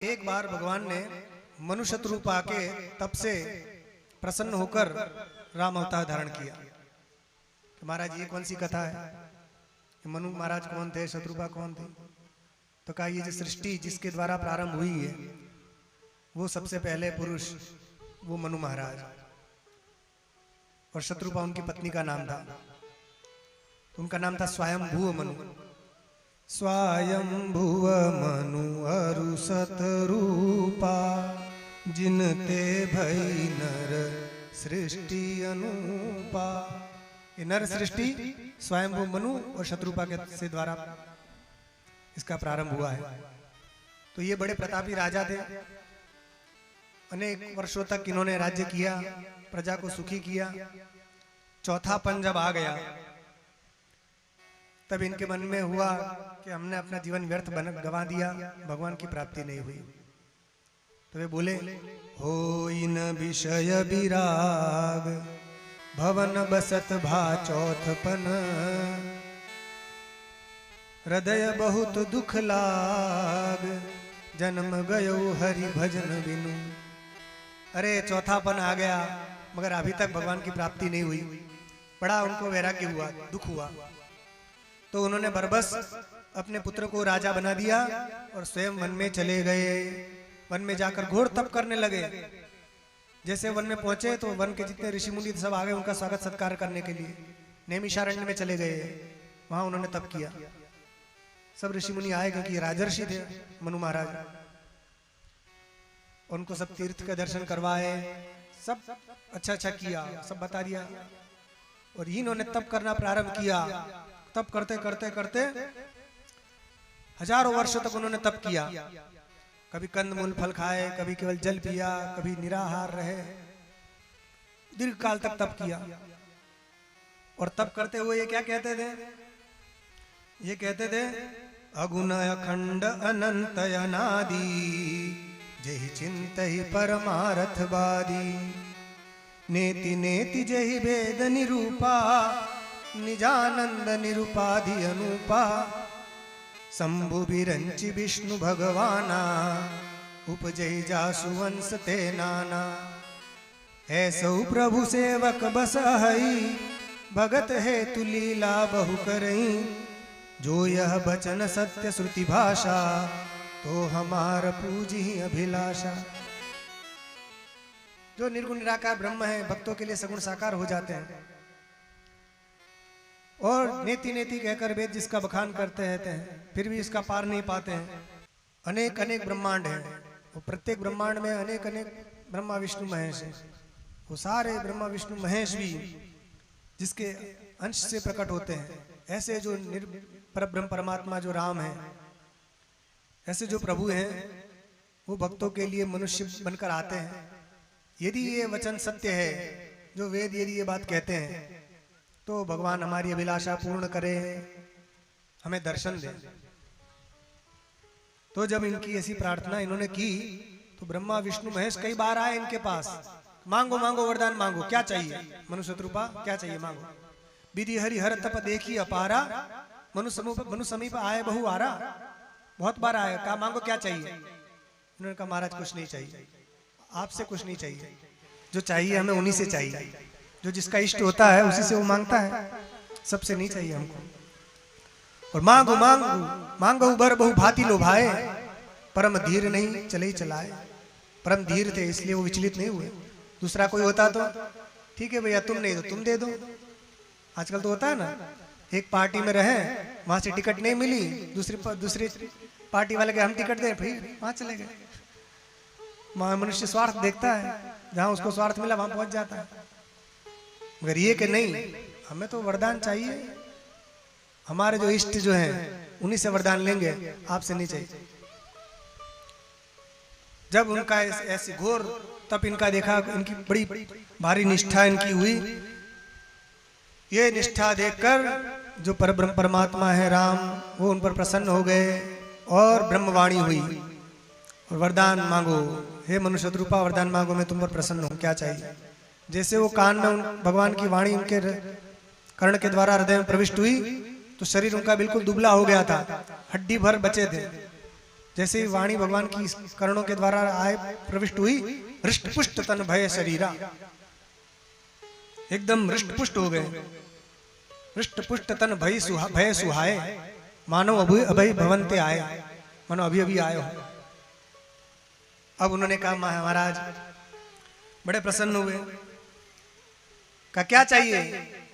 एक बार भगवान ने मनुष्य रूप आके तब से प्रसन्न होकर राम अवतार धारण किया। तो महाराज ये कौन सी कथा है? मनु महाराज कौन थे, शत्रुपा कौन थे? तो कहा ये जो सृष्टि जिसके द्वारा प्रारंभ हुई है वो सबसे पहले पुरुष वो मनु महाराज, और शत्रुपा उनकी पत्नी का नाम था। तो उनका नाम था स्वयंभुव मनु। स्वयंभुव मनु अरु सतरूपा, जिनते भई नर सृष्टि अनुपा। ये नर सृष्टि स्वयंभुव मनु और शत्रुपा के से द्वारा इसका प्रारंभ हुआ है। तो ये बड़े प्रतापी राजा थे। अनेक वर्षों तक इन्होंने राज्य किया, प्रजा को सुखी किया। चौथापन जब आ गया तब इनके मन में हुआ कि हमने अपना जीवन व्यर्थ गवा दिया, भगवान की प्राप्ति नहीं हुई। तो वे बोले, हो इन विषय विराग, भवन बसत भा चौथपन, हृदय बहुत दुख लाग, जन्म गयो हरि भजन बिनु। अरे चौथापन आ गया मगर अभी तक भगवान की प्राप्ति नहीं हुई। बड़ा उनको वैराग्य हुआ, दुख हुआ। तो उन्होंने बरबस अपने पुत्र को राजा बना दिया और स्वयं वन में चले गए। वन में जाकर घोर तप करने लगे। जैसे वन में पहुंचे तो वन के जितने ऋषि मुनि सब आ गए उनका स्वागत सत्कार करने के लिए। नैमिषारण्य में चले गए, वहां उन्होंने तप किया। सब ऋषि मुनि आए क्योंकि राजर्षि थे मनु महाराज। उनको सब तीर्थ के दर्शन करवाए, सब अच्छा किया, सब बता दिया। और इन्होंने तप करना प्रारंभ किया। तप करते करते करते हजारों वर्षों तक उन्होंने तप किया। कभी कंदमूल फल खाए, कभी केवल जल पिया, कभी निराहार रहे। दीर्घ काल तक तप किया। और तप करते हुए ये क्या कहते थे? ये कहते थे, अगुण अखंड अनंत अनादि, जहि चिंतहि परमार्थवादी, नेति नेति जहि भेद निरूपा, निजानंद निरुपाधि अनुपा, शंभु बिरंचि विष्णु भगवाना, उपजय जासु वंश ते नाना। ऐसौ प्रभु सेवक बस हई, भगत है तु लीला बहु करई, जो यह बचन सत्य श्रुति भाषा, तो हमार पूजी अभिलाषा। जो निर्गुण निराकार ब्रह्म है भक्तों के लिए सगुण साकार हो जाते हैं। और नेति नेति कहकर वेद जिसका बखान करते रहते हैं फिर भी इसका पार नहीं पाते हैं। अनेक अनेक ब्रह्मांड हैं, वो प्रत्येक ब्रह्मांड में अनेक अनेक ब्रह्मा विष्णु महेश हैं। वो सारे ब्रह्मा विष्णु महेश भी जिसके अंश से प्रकट होते हैं। ऐसे जो परब्रह्म परमात्मा जो राम है, ऐसे जो प्रभु हैं वो भक्तों के लिए मनुष्य बनकर आते हैं। यदि ये वचन सत्य है, जो वेद यदि ये बात कहते हैं, तो भगवान हमारी अभिलाषा पूर्ण करे, हमें दर्शन दे। तो जब इनकी ऐसी प्रार्थना इन्होंने की तो ब्रह्मा विष्णु महेश कई बार आए इनके पास। मांगो मांगो वरदान मांगो, क्या चाहिए? मनु शत्रुपा क्या चाहिए मांगो। विधि हरि हर तप देखी अपारा, मनु समीप आए बहु आरा। बहुत बार आए, कहा मांगो क्या चाहिए? उन्होंने कहा महाराज कुछ नहीं चाहिए, आपसे कुछ नहीं चाहिए। जो चाहिए हमें उन्हीं से चाहिए। जो जिसका इष्ट होता है उसी से वो मांगता है, सबसे नहीं चाहिए हमको। और मांगो मांगो मांगो बर बहु भांति लोभाए, परम धीर नहीं चले ही चलाए। परम धीर थे इसलिए वो विचलित नहीं हुए। दूसरा कोई होता तो ठीक है भैया, तुम नहीं दो तुम दे दो। आजकल तो होता है ना, एक पार्टी में रहे, वहां से टिकट नहीं मिली, दूसरी पार्टी वाले के हम टिकट दें, फिर वहां चले गए। मनुष्य स्वार्थ देखता है, जहां उसको स्वार्थ मिला वहां पहुंच जाता है। मगर ये कि नहीं, हमें तो वरदान चाहिए। हमारे जो इष्ट जो हैं उन्हीं से वरदान लेंगे, आपसे नहीं चाहिए। जब उनका ऐसी घोर तप इनका देखा, इनकी बड़ी भारी निष्ठा इनकी हुई। ये निष्ठा देखकर जो परब्रह्म परमात्मा है राम, वो उन पर प्रसन्न हो गए और ब्रह्मवाणी हुई। और वरदान मांगो, हे मनुष्य शत्रुपा वरदान मांगो, मैं तुम पर प्रसन्न हूं, क्या चाहिए? जैसे वो कान में भगवान की वाणी उनके कर्ण के द्वारा हृदय में प्रविष्ट हुई तो शरीर उनका बिल्कुल दुबला हो गया था, हड्डी भर बचे थे। जैसे ही वाणी भगवान की कर्णों के द्वारा आए प्रविष्ट हुई, हृष्ट पुष्ट तन भय शरीरा, एकदम हृष्ट पुष्ट हो गए। हृष्ट पुष्ट तन भय सुहाए, मानो अभय भवंते आए, मानो अभी अभी आए हो। अब उन्होंने कहा महाराज बड़े प्रसन्न हुए, का क्या चाहिए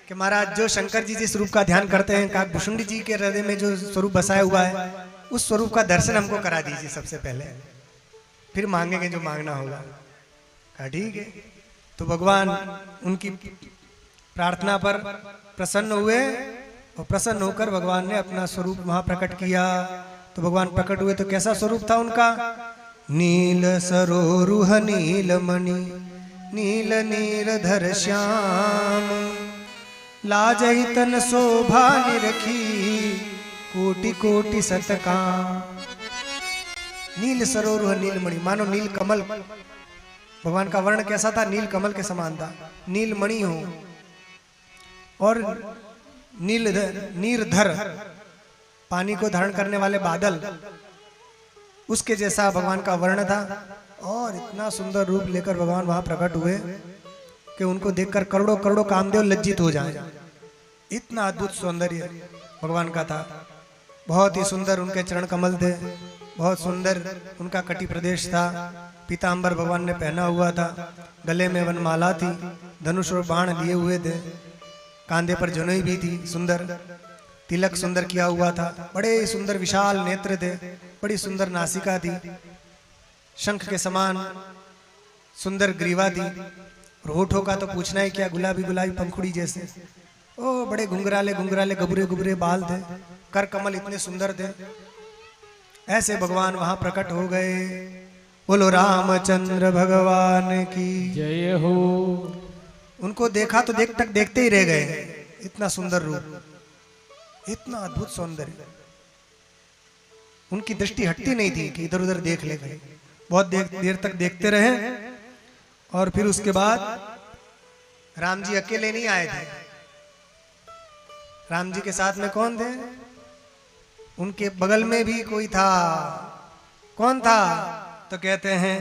कि महाराज जो शंकर जी जिस रूप का ध्यान करते हैं, का भुषुंडी जी के हृदय में जो स्वरूप बसाया हुआ है, उस स्वरूप का दर्शन हमको करा दीजिए सबसे पहले, फिर मांगेंगे जो मांगना होगा। कहा ठीक है। तो भगवान उनकी प्रार्थना पर प्रसन्न हुए और प्रसन्न होकर भगवान ने अपना स्वरूप वहां प्रकट किया। तो भगवान प्रकट हुए तो कैसा स्वरूप था उनका? नील सरोरुह नील मणि, नील नीरधर श्याम, लाजहि तन शोभा निरखी, कोटि कोटि सतकाम। नील सरोरुह नील मणि, मानो नील कमल। भगवान का वर्ण कैसा था? नील कमल के समान था, नील मणि हो, और नीरधर, पानी को धारण करने वाले बादल, उसके जैसा भगवान का वर्ण था। और इतना सुंदर रूप लेकर भगवान वहां प्रकट हुए कि उनको देखकर करोड़ों करोड़ों कामदेव लज्जित हो जाएं। इतना अद्भुत सौंदर्य भगवान का था। बहुत ही सुंदर उनके चरण कमल थे, बहुत सुंदर उनका कटी प्रदेश था। पीतांबर भगवान ने पहना हुआ था, गले में वनमाला थी, धनुष और बाण लिए हुए थे, कांधे पर जनेऊ भी थी, सुंदर तिलक सुंदर किया हुआ था, बड़े सुंदर विशाल नेत्र थे, बड़ी सुंदर नासिका थी, शंख के समान सुंदर ग्रीवा थी, और होठों का तो पूछना ही क्या, गुलाबी गुलाबी पंखुड़ी जैसे। ओ बड़े घुंघराले घुंघराले गुबरे गुबरे बाल थे, कर कमल इतने सुंदर थे। ऐसे भगवान वहां प्रकट हो गए। बोलो रामचंद्र भगवान की जय हो। उनको देखा तो देखते ही रह गए, इतना सुंदर रूप, इतना अद्भुत सौंदर्य। उनकी दृष्टि हटती नहीं थी कि इधर उधर देख ले गए, बहुत देर तक देखते रहे। और फिर उसके बाद राम जी अकेले नहीं आए थे, राम जी के साथ में कौन थे? उनके बगल में भी कोई था। कौन था? तो कहते हैं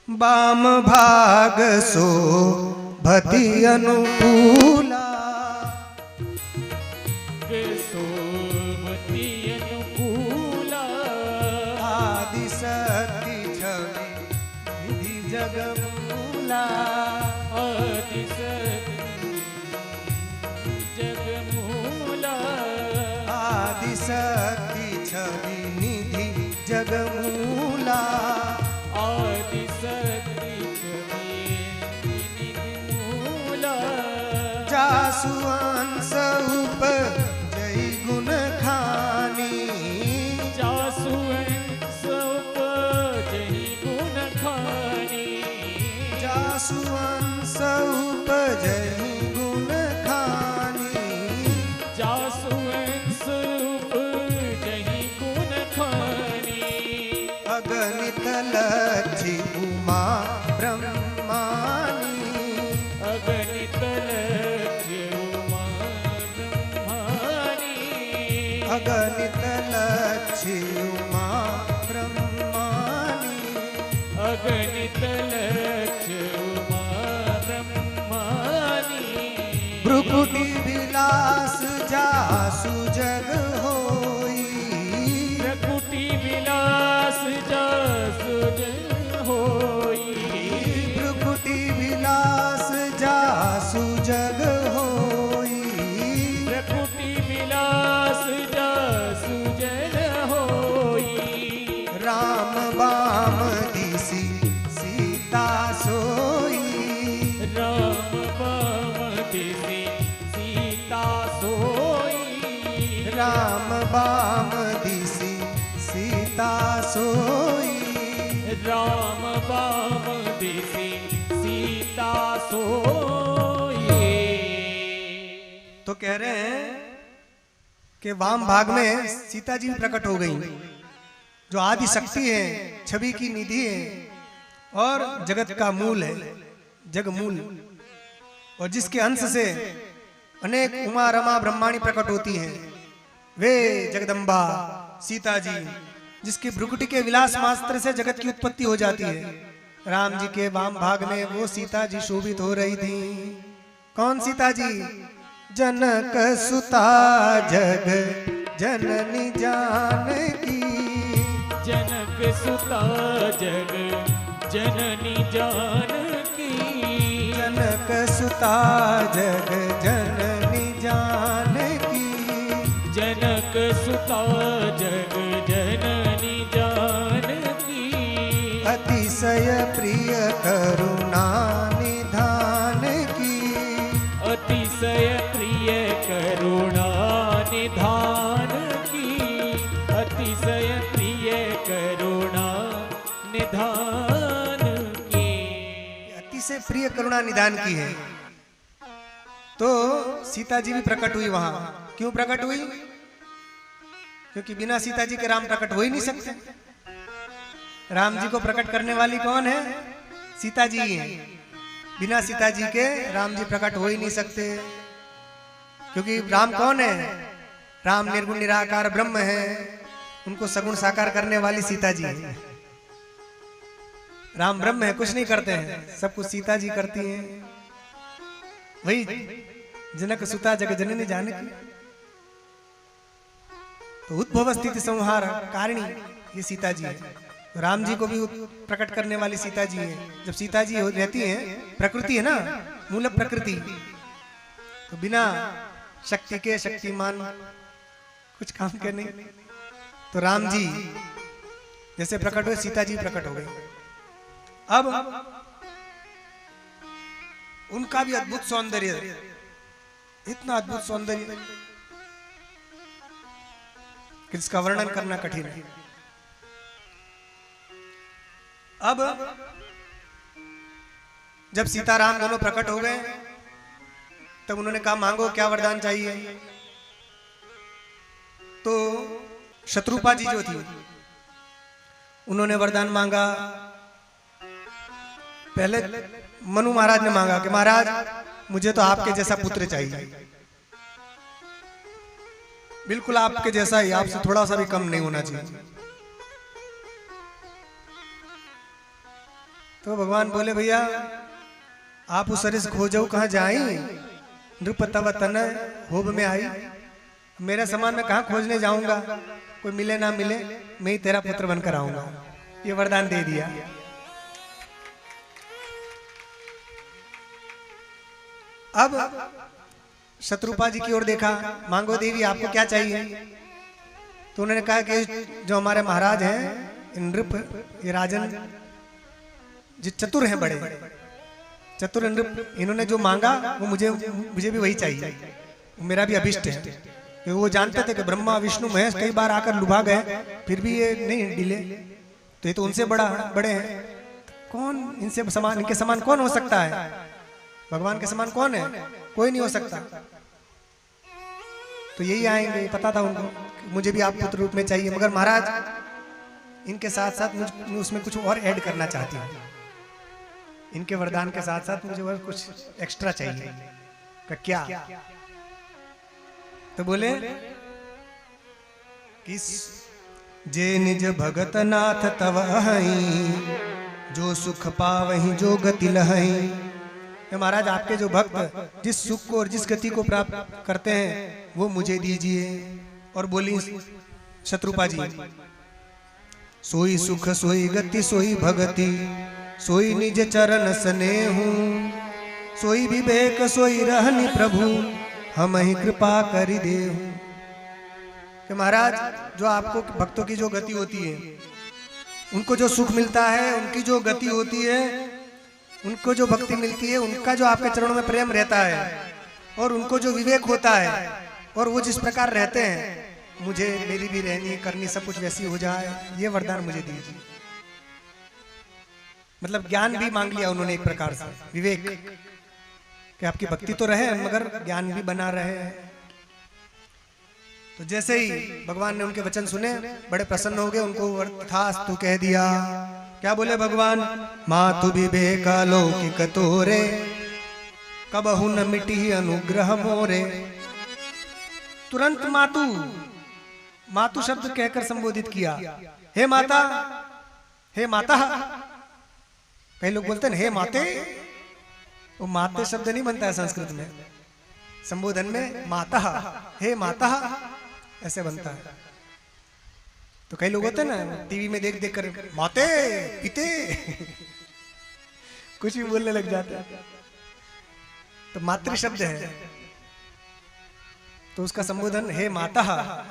बाम भाग सो भति अनुकूला, सोमति अनुकूला, आदि शक्ति छवि निधि जगमूला, आदि शक्ति जगमूला, आदि शक्ति छवि निधि जगमूला, आदि शक्ति निधि मूला, जासु अंश उपजई गुण खानी, जासु अंश उपजई गुण खानी, जासु अंश उपजई गुण खानी, जासु अंश उपजई गुण खानी, अगणित लक्षि उमा ब्रह्मानी, अगणित लक्ष्य उमा ब्रह्मानी, अगणित लक्षि उमा ब्रह्मानी, अगणित लक्ष्य उमा ब्रह्मानी, भ्रुकुटी विलास जासु जग होई, प्रकुटि विलास जासु जग होई, भ्रुकुटी विलास जासु जग होई, प्रकुटि विलास जासु जग होई, राम बाम दिसी सीता सोई, राम बाम दिसी सीता सोई, राम बाम दिसी सीता सोई, राम बाम दिसी सीता सोई। तो कह रहे हैं कि वाम भाग में सीता जी भी प्रकट हो गई, जो आदि शक्ति है, छवि की निधि है और जगत का मूल है, जग मूल, और जिसके अंश से अनेक उमा रमा ब्रह्माणी प्रकट होती हैं, वे जगदम्बा सीता जी जिसकी भ्रुकुटी के विलास मात्र से जगत की उत्पत्ति हो जाती है। राम जी के वाम भाग में वो सीता जी शोभित हो रही थी। कौन सीता जी? जनक सुता जग जननी जानकी। जनक सुता जग जननी जानकी। जनक सुता जग जननी जानकी। जनक सुता जग जननी जानकी। अतिशय प्रिय करुणा निधान की। अतिशय प्रिय करुणा निधान की। अतिशय प्रिय करुणा निधान की। अतिशय प्रिय करुणा निधान की है। तो सीता जी भी प्रकट हुई वहां। क्यों प्रकट हुई? क्योंकि बिना सीता जी के राम प्रकट हो ही नहीं सकते। राम जी को प्रकट करने वाली कौन है? सीता जी हैं। बिना सीता जी के राम जी प्रकट हो ही नहीं सकते। क्योंकि राम कौन है? राम निर्गुण निराकार ब्रह्म है। उनको सगुण साकार करने वाली सीता जी है। राम ब्रह्म है, कुछ नहीं करते हैं, सब कुछ सीता जी करती हैं। वही जनक सुता जग जननी जानकी। तो उद्भव स्थिति संहार कारिणी ये सीता जी है। राम जी को भी प्रकट करने वाली सीता जी है। जब सीता जी रहती हैं, प्रकृति है ना, मूल प्रकृति, तो बिना शक्ति के शक्तिमान कुछ काम के नहीं। तो राम जी जैसे प्रकट हुए, सीता जी प्रकट हो गई। अब उनका भी अद्भुत सौंदर्य, इतना अद्भुत सौंदर्य कि इसका वर्णन करना कठिन है। अब जब सीताराम दोनों प्रकट हो गए, तब उन्होंने कहा मांगो क्या वरदान चाहिए। तो शत्रुपा जी जो थी, उन्होंने वरदान मांगा। पहले मनु महाराज ने मांगा कि महाराज मुझे तो आपके जैसा पुत्र चाहिए, बिल्कुल आपके जैसा ही, आपसे थोड़ा सा भी कम नहीं होना चाहिए। तो भगवान बोले भैया आप उस सरिस खोजो कहाँ जाई, नृप तव तन होब में आई। मेरे समान में कहाँ खोजने जाऊंगा, कोई मिले ना मिले, मैं ही तेरा पुत्र बनकर आऊंगा। ये वरदान दे दिया। अब शत्रुपा जी की ओर देखा, मांगो देवी आपको क्या चाहिए। तो उन्होंने कहा कि जो हमारे महाराज हैं नृप, ये राजन जो चतुर हैं, बड़े चतुर नृप, इन्होंने जो मांगा वो मुझे भी वही चाहिए, वो मेरा भी अभिष्ट है। क्योंकि वो जानते थे कि ब्रह्मा विष्णु महेश कई बार आकर लुभा गए, फिर भी ये नहीं डिले। तो ये तो उनसे बड़े हैं, कौन इनसे समान, इनके समान कौन हो सकता है? भगवान के समान कौन है? कोई नहीं हो सकता। तो यही आएंगे, पता था उनको, मुझे भी आप पुत्र रूप में चाहिए। मगर महाराज इनके साथ साथ मुझे उसमें कुछ और ऐड करना चाहती हूँ। इनके वरदान के साथ साथ मुझे और कुछ एक्स्ट्रा चाहिए। का क्या? तो बोले कि जे निज भगत नाथ तव अहि, जो सुख पावहि जो गति लहहि। महाराज आपके जो भक्त जिस सुख को और जिस गति को प्राप्त करते हैं वो मुझे दीजिए। और बोली शत्रुपा जी, सोई सुख सोई गति सोई भगति, सोई निज चरण स्नेहु, सोई विवेक सोई रहनि प्रभु, हम ही कृपा करि देहु। कि महाराज जो आपको भक्तों की जो गति होती है, उनको जो सुख मिलता है, उनकी जो गति होती है, उनको जो भक्ति मिलती है, उनका जो आपके चरणों में प्रेम रहता है, और उनको जो विवेक होता है, और वो जिस प्रकार रहते हैं, मुझे मेरी भी रहनी करनी सब कुछ वैसी हो जाए, ये वरदान मुझे दीजिए। मतलब ज्ञान भी मांग लिया उन्होंने एक प्रकार से, विवेक, कि आपकी भक्ति तो रहे मगर ज्ञान भी बना रहे। तो जैसे ही भगवान ने उनके वचन सुने, बड़े प्रसन्न हो गए, उनको तथास्तु कह दिया। क्या बोले भगवान? मातु विवेक लौकिक तोरे, कबहु न मिटी अनुग्रह मोरे। तुरंत मातु, मातु शब्द कहकर संबोधित किया। हे माता, हे माता। कई लोग बोलते हैं हे माते, वो माते शब्द नहीं बनता है संस्कृत में, संबोधन में माता, हे माता ऐसे बनता है। तो कई लोग होते हैं ना टीवी में देख देख कर माते पिते कुछ भी बोलने लग जाते हैं। तो मातृ शब्द है तो उसका संबोधन हे माता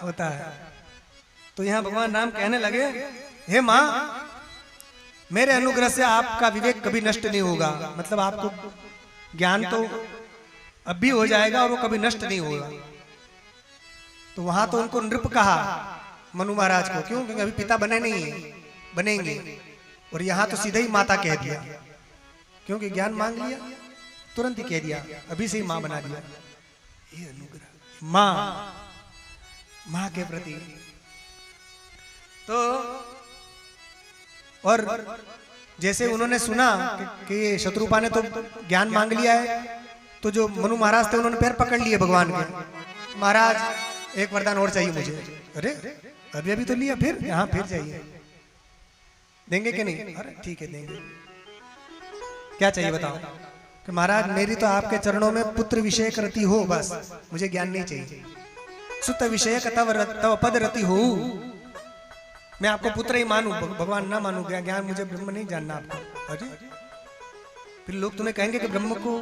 होता है। तो यहां भगवान राम कहने लगे हे मां, मेरे अनुग्रह से आपका विवेक कभी नष्ट नहीं होगा। मतलब आपको ज्ञान तो अब भी हो जाएगा और वो कभी नष्ट नहीं होगा। तो वहां तो उनको नृप कहा मनु महाराज को, क्यों? क्योंकि अभी पिता बने नहीं है, बनेंगे। और यहां तो सीधे ही माता कह दिया, क्योंकि ज्ञान मांग लिया, तुरंत ही कह दिया, अभी से ही मां बना दिया। ये अनुग्रह मां, मां के प्रति। तो और जैसे उन्होंने सुना कि शत्रुपा ने तो ज्ञान मांग लिया है, तो जो मनु महाराज थे उन्होंने पैर पकड़ लिए भगवान के। महाराज एक वरदान और चाहिए मुझे। अरे अभी अभी तो लिया, फिर यहाँ फिर चाहिए, देंगे कि नहीं? अरे ठीक है देंगे। क्या चाहिए बताओ? कि महाराज मेरी तो आपके चरणों में पुत्र विषयक रति हो, बस मुझे ज्ञान नहीं चाहिए। सुत विषयक तव पद रति हो, मैं आपको पुत्र ही मानू, भगवान ना मानू, ज्ञान मुझे ब्रह्म नहीं जानना आपको। अरे फिर लोग तुम्हें कहेंगे कि ब्रह्म को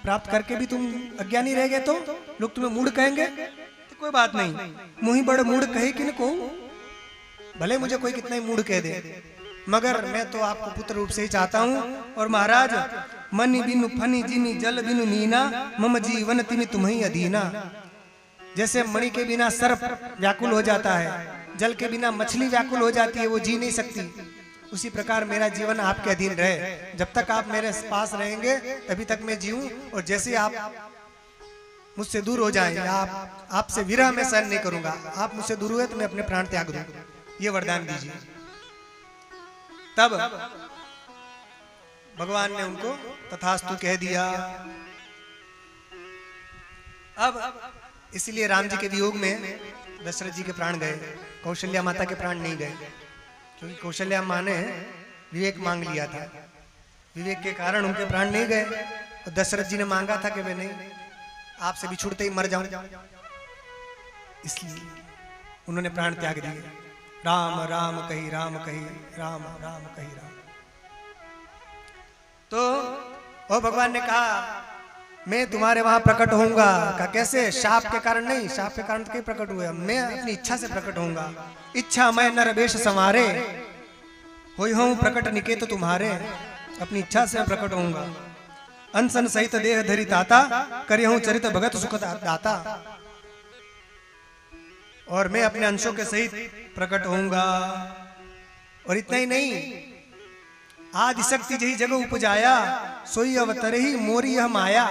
प्राप्त करके भी तुम अज्ञानी रह गए, तो लोग तुम्हें मूढ़ कहेंगे। तो कोई बात नहीं, मुही बड़ मूढ़ कहे कि न को, भले मुझे कोई कितना ही मूढ़ कह दे, मगर मैं तो आपको पुत्र रूप से ही चाहता हूँ। और महाराज मनि बिनु फनी जिनी जल बिनु मीना, मम जीवन तिनि तुम्हें अधीना। जैसे मणि के बिना सर्प व्याकुल हो जाता है, जल के बिना मछली व्याकुल हो जाती है, वो जी नहीं सकती, उसी प्रकार मेरा जीवन आपके अधीन रहे। जब तक आप मेरे पास रहेंगे तभी तक मैं जीऊं, और जैसे आप मुझसे दूर हो जाएं, आपसे विरह में सहन नहीं करूंगा। आप मुझसे दूर हुए तो मैं अपने प्राण त्याग दूं, ये वरदान दीजिए। तब भगवान ने उनको तथास्तु कह दिया। अब इसलिए राम जी के वियोग में दशरथ जी के प्राण गए, कौशल्या माता के प्राण नहीं गए, क्योंकि कौशल्या माँ ने विवेक मांग लिया था। विवेक के कारण उनके प्राण नहीं गए। और दशरथ जी ने मांगा था कि वे नहीं, आपसे बिछुड़ते ही मर जाऊं, इसलिए उन्होंने प्राण त्याग दिए। राम राम कही राम कही, राम राम कही राम। तो और भगवान ने कहा मैं तुम्हारे वहां प्रकट होऊंगा। का कैसे? शाप के कारण नहीं, शाप के कारण तो कहीं प्रकट हुए, मैं अपनी इच्छा से प्रकट होऊंगा। इच्छा मैं नर वेश संवारे, होई हूं प्रकट निकेत तुम्हारे। अपनी इच्छा से प्रकट होऊंगा। अनसन सहित देह धरी ताता, करी हूं चरित भगत सुख दाता। और मैं अपने अंशों के सहित प्रकट होऊंगा। और इतना ही नहीं, आदिशक्ति जही जगह उपजाया, सोई अवतर ही मोरी यह माया।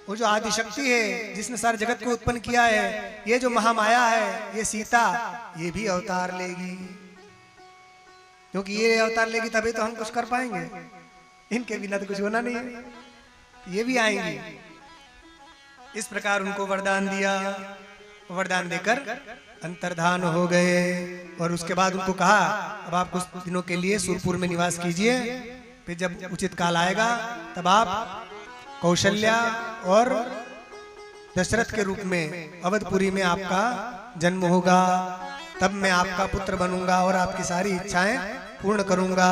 वो जो आदिशक्ति है जिसने सारे जगत को उत्पन्न किया है, ये जो महामाया है, ये सीता, ये भी अवतार लेगी। क्योंकि ये अवतार लेगी तभी तो हम कुछ कर पाएंगे, इनके बिना तो कुछ होना नहीं है, ये भी आएंगी। इस प्रकार उनको वरदान दिया। वरदान देकर अंतर्धान हो गए। और उसके बाद उनको कहा अब आप कुछ दिनों के लिए सुरपुर में निवास कीजिए, फिर जब उचित काल आएगा तब आप कौशल्या और दशरथ के रूप में अवधपुरी में आपका जन्म होगा। तब मैं आपका पुत्र बनूंगा और आपकी सारी इच्छाएं पूर्ण करूंगा।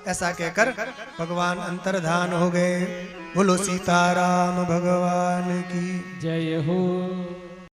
ऐसा कहकर भगवान अंतर्धान हो गए। बोलो सीताराम भगवान की जय हो।